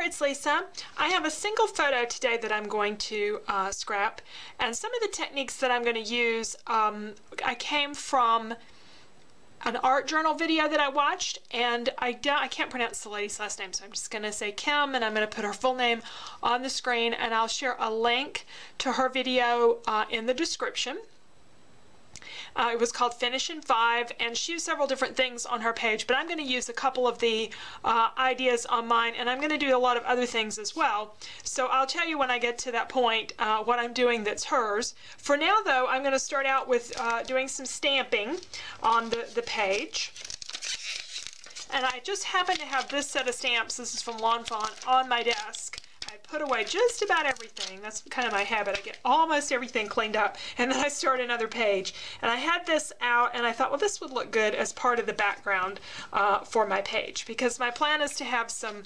it's Lisa. I have a single photo today that I'm going to scrap, and some of the techniques that I'm going to use, I came from an art journal video that I watched, and I can't pronounce the lady's last name, so I'm just going to say Kim, and I'm going to put her full name on the screen, and I'll share a link to her video in the description. It was called Finish in 5, and she used several different things on her page, but I'm going to use a couple of the ideas on mine, and I'm going to do a lot of other things as well. So I'll tell you when I get to that point what I'm doing that's hers. For now, though, I'm going to start out with doing some stamping on the page. And I just happen to have this set of stamps, this is from Lawn Fawn, on my desk. I put away just about everything. That's kind of my habit. I get almost everything cleaned up, and then I start another page. And I had this out, and I thought, well, this would look good as part of the background for my page, because my plan is to have some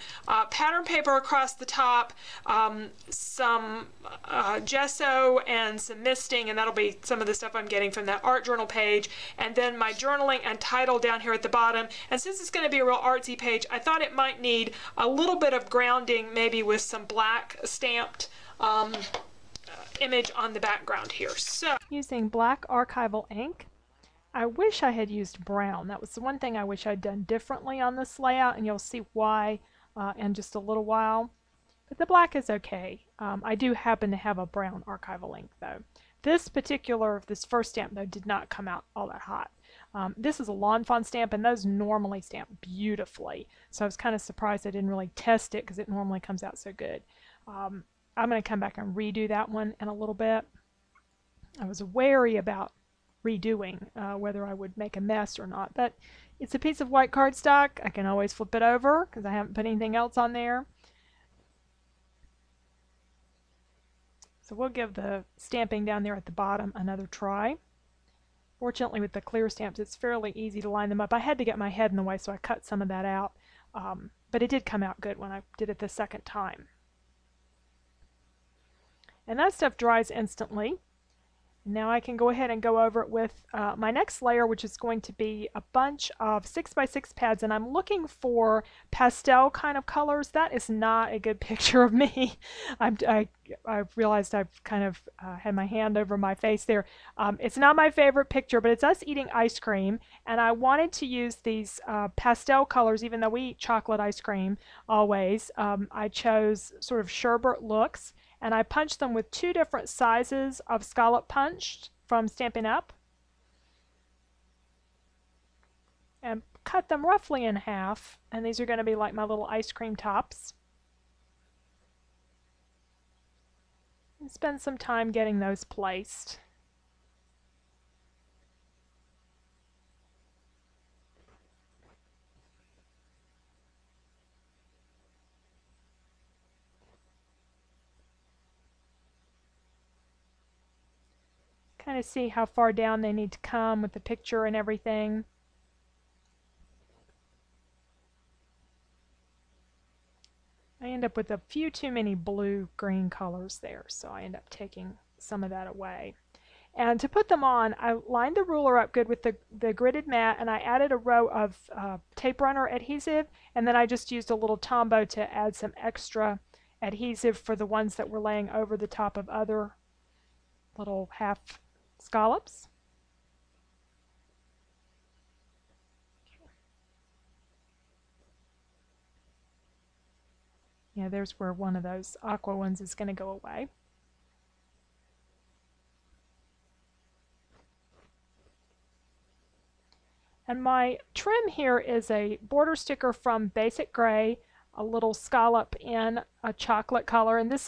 pattern paper across the top, some gesso, and some misting, and that'll be some of the stuff I'm getting from that art journal page, and then my journaling and title down here at the bottom. And since it's going to be a real artsy page, I thought it might need a little bit of grounding, maybe with some black stamped image on the background here. So using black archival ink, I wish I had used brown. That was the one thing I wish I'd done differently on this layout, and you'll see why in just a little while. But the black is okay. I do happen to have a brown archival ink though. This first stamp though did not come out all that hot. This is a Lawn Fawn stamp, and those normally stamp beautifully. So I was kind of surprised I didn't really test it, because it normally comes out so good. I'm going to come back and redo that one in a little bit. I was wary about redoing whether I would make a mess or not, but it's a piece of white cardstock. I can always flip it over because I haven't put anything else on there. So we'll give the stamping down there at the bottom another try. Fortunately, with the clear stamps, it's fairly easy to line them up. I had to get my head in the way, so I cut some of that out. But it did come out good when I did it the second time. And that stuff dries instantly. Now I can go ahead and go over it with my next layer, which is going to be a bunch of 6x6 pads, and I'm looking for pastel kind of colors. That is not a good picture of me. I realized I've kind of had my hand over my face there. It's not my favorite picture, but it's us eating ice cream, and I wanted to use these pastel colors, even though we eat chocolate ice cream always. I chose sort of sherbet looks, and I punched them with 2 different sizes of scallop punched from Stampin' Up! And cut them roughly in half, and these are going to be like my little ice cream tops. And spend some time getting those placed. Kind of see how far down they need to come with the picture and everything. I end up with a few too many blue-green colors there, so I end up taking some of that away. And to put them on, I lined the ruler up good with the gridded mat, and I added a row of tape runner adhesive, and then I just used a little Tombow to add some extra adhesive for the ones that were laying over the top of other little half scallops. Yeah, there's where one of those aqua ones is going to go away. And my trim here is a border sticker from Basic Gray, a little scallop in a chocolate color, and this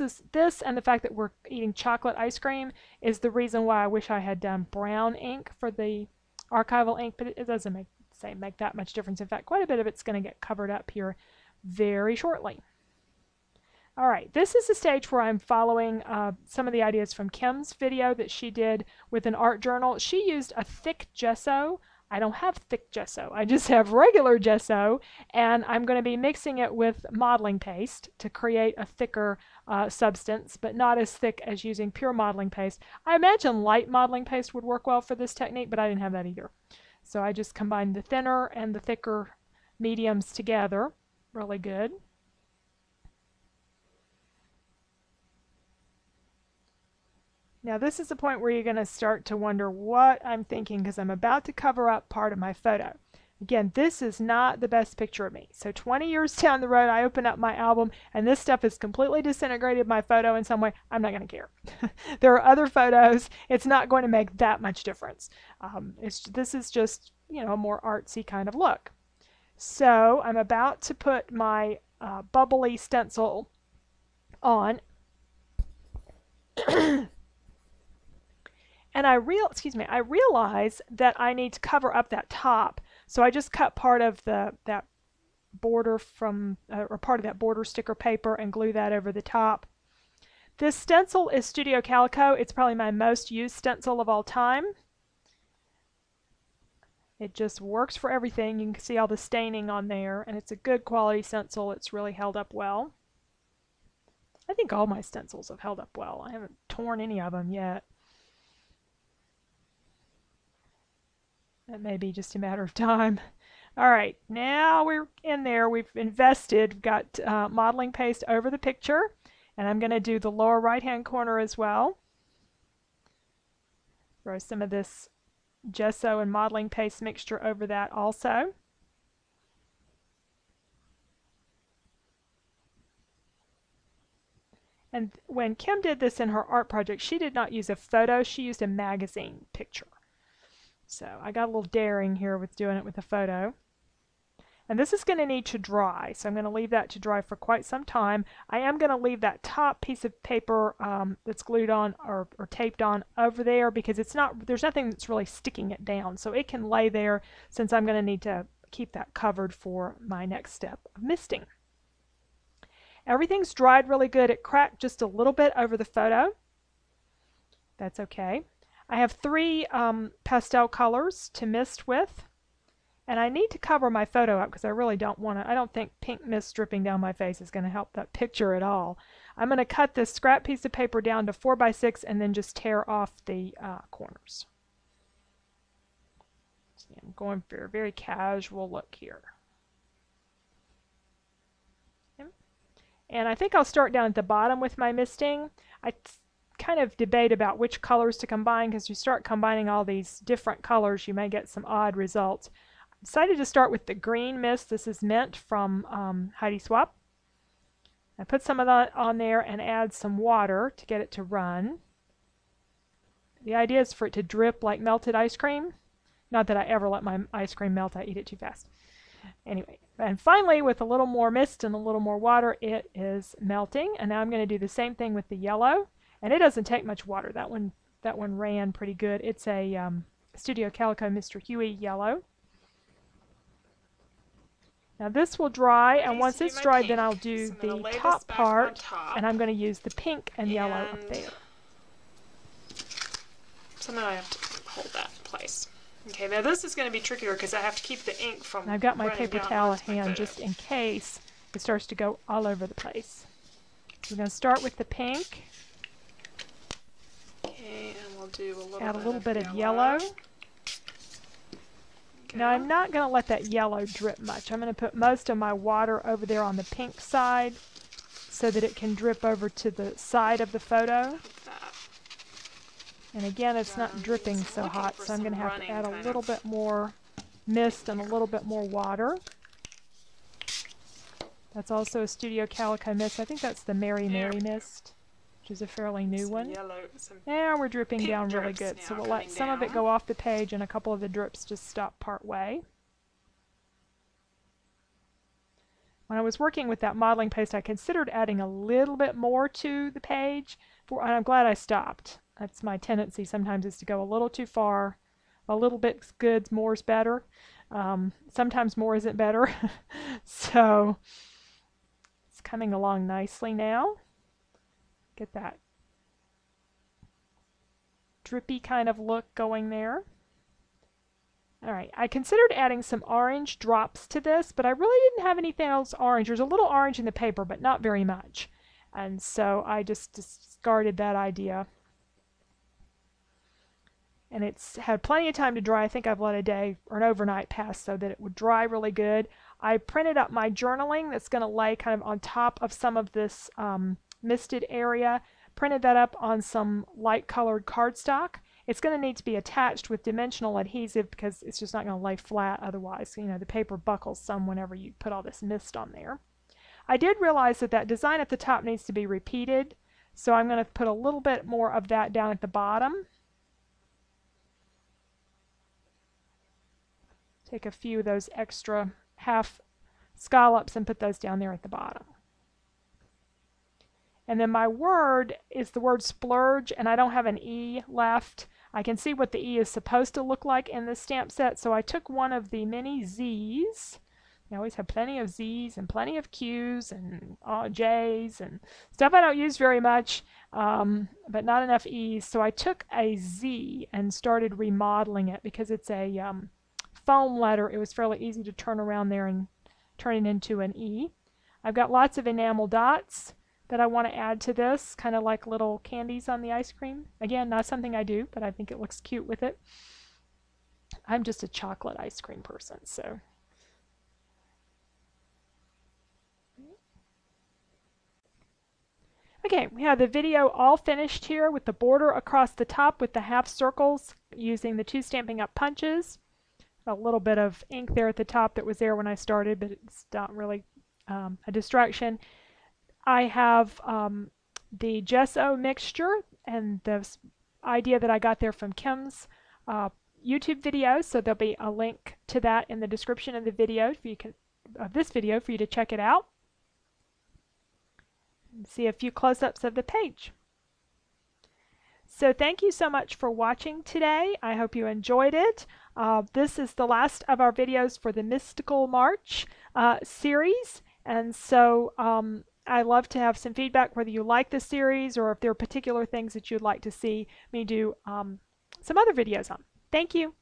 and the fact that we're eating chocolate ice cream is the reason why I wish I had done brown ink for the archival ink, but it doesn't make that much difference. In fact, quite a bit of it's going to get covered up here very shortly. All right, this is the stage where I'm following some of the ideas from Kim's video that she did with an art journal. She used a thick gesso. I don't have thick gesso. I just have regular gesso, and I'm going to be mixing it with modeling paste to create a thicker substance, but not as thick as using pure modeling paste. I imagine light modeling paste would work well for this technique, but I didn't have that either. So I just combined the thinner and the thicker mediums together. Really good. Now this is the point where you're going to start to wonder what I'm thinking, because I'm about to cover up part of my photo. Again, this is not the best picture of me. So 20 years down the road, I open up my album and this stuff is completely disintegrated my photo in some way. I'm not going to care. There are other photos. It's not going to make that much difference. This is just, you know, a more artsy kind of look. So I'm about to put my bubbly stencil on. And I realize that I need to cover up that top. So I just cut part of that border from, or part of that border sticker paper and glue that over the top. This stencil is Studio Calico. It's probably my most used stencil of all time. It just works for everything. You can see all the staining on there, and it's a good quality stencil. It's really held up well. I think all my stencils have held up well. I haven't torn any of them yet. That may be just a matter of time. All right, now we're in there. We've invested, got modeling paste over the picture, and I'm going to do the lower right-hand corner as well. Throw some of this gesso and modeling paste mixture over that also. And when Kim did this in her art project, she did not use a photo, she used a magazine picture. So I got a little daring here with doing it with a photo. And this is going to need to dry, so I'm going to leave that to dry for quite some time. I am going to leave that top piece of paper that's glued on or taped on over there, because there's nothing that's really sticking it down, so it can lay there, since I'm going to need to keep that covered for my next step of misting. Everything's dried really good. It cracked just a little bit over the photo. That's okay. I have 3 pastel colors to mist with, and I need to cover my photo up because I really don't want to. I don't think pink mist dripping down my face is going to help that picture at all. I'm going to cut this scrap piece of paper down to 4 by 6 and then just tear off the corners. See, I'm going for a very casual look here. And I think I'll start down at the bottom with my misting. I kind of debate about which colors to combine, because you start combining all these different colors, you may get some odd results. I decided to start with the green mist. This is Mint from Heidi Swap. I put some of that on there and add some water to get it to run. The idea is for it to drip like melted ice cream. Not that I ever let my ice cream melt, I eat it too fast. Anyway, and finally, with a little more mist and a little more water, it is melting. And now I'm going to do the same thing with the yellow. And it doesn't take much water. That one ran pretty good. It's a Studio Calico Mr. Huey yellow. Now this will dry, and once it's dried, then I'll do the top part, and I'm going to use the pink and yellow up there. So now I have to hold that in place. Okay, now this is going to be trickier because I have to keep the ink from I've got my paper towel at hand just in case it starts to go all over the place. We're going to start with the pink. Okay, and we'll do add a little bit of yellow. Now I'm not going to let that yellow drip much. I'm going to put most of my water over there on the pink side so that it can drip over to the side of the photo. And again, it's not dripping so hot, so I'm going to have to add a little bit more mist and a little bit more water. That's also a Studio Calico mist. I think that's the Mary Mary mist, which is a fairly new one. Now we're dripping down really good, so we'll let some of it go off the page and a couple of the drips just stop part way. When I was working with that modeling paste, I considered adding a little bit more to the page, and I'm glad I stopped. That's my tendency sometimes, is to go a little too far. A little bit's good, more's better. Sometimes more isn't better. So it's coming along nicely now. Get that drippy kind of look going there. Alright, I considered adding some orange drops to this, but I really didn't have anything else orange. There's a little orange in the paper, but not very much. And so I just discarded that idea. And it's had plenty of time to dry. I think I've let a day or an overnight pass so that it would dry really good. I printed up my journaling that's going to lay kind of on top of some of this misted area, printed that up on some light colored cardstock. It's going to need to be attached with dimensional adhesive because it's just not going to lay flat otherwise. You know, the paper buckles some whenever you put all this mist on there. I did realize that that design at the top needs to be repeated, so I'm going to put a little bit more of that down at the bottom. Take a few of those extra half scallops and put those down there at the bottom. And then my word is the word splurge, and I don't have an E left. I can see what the E is supposed to look like in this stamp set, so I took one of the mini Z's. I always have plenty of Z's and plenty of Q's and J's and stuff I don't use very much, but not enough E's. So I took a Z and started remodeling it because it's a foam letter. It was fairly easy to turn around there and turn it into an E. I've got lots of enamel dots that I want to add to this, kind of like little candies on the ice cream. Again, not something I do, but I think it looks cute with it. I'm just a chocolate ice cream person, so. Okay, we have the video all finished here with the border across the top with the half circles using the 2 Stampin' Up! Punches. A little bit of ink there at the top that was there when I started, but it's not really a distraction. I have the gesso mixture and the idea that I got there from Kim's YouTube video, so there'll be a link to that in the description of the video of this video for you to check it out. And see a few close-ups of the page. So thank you so much for watching today. I hope you enjoyed it. This is the last of our videos for the Mystical March series, and so I love to have some feedback whether you like this series or if there are particular things that you'd like to see me do some other videos on. Thank you.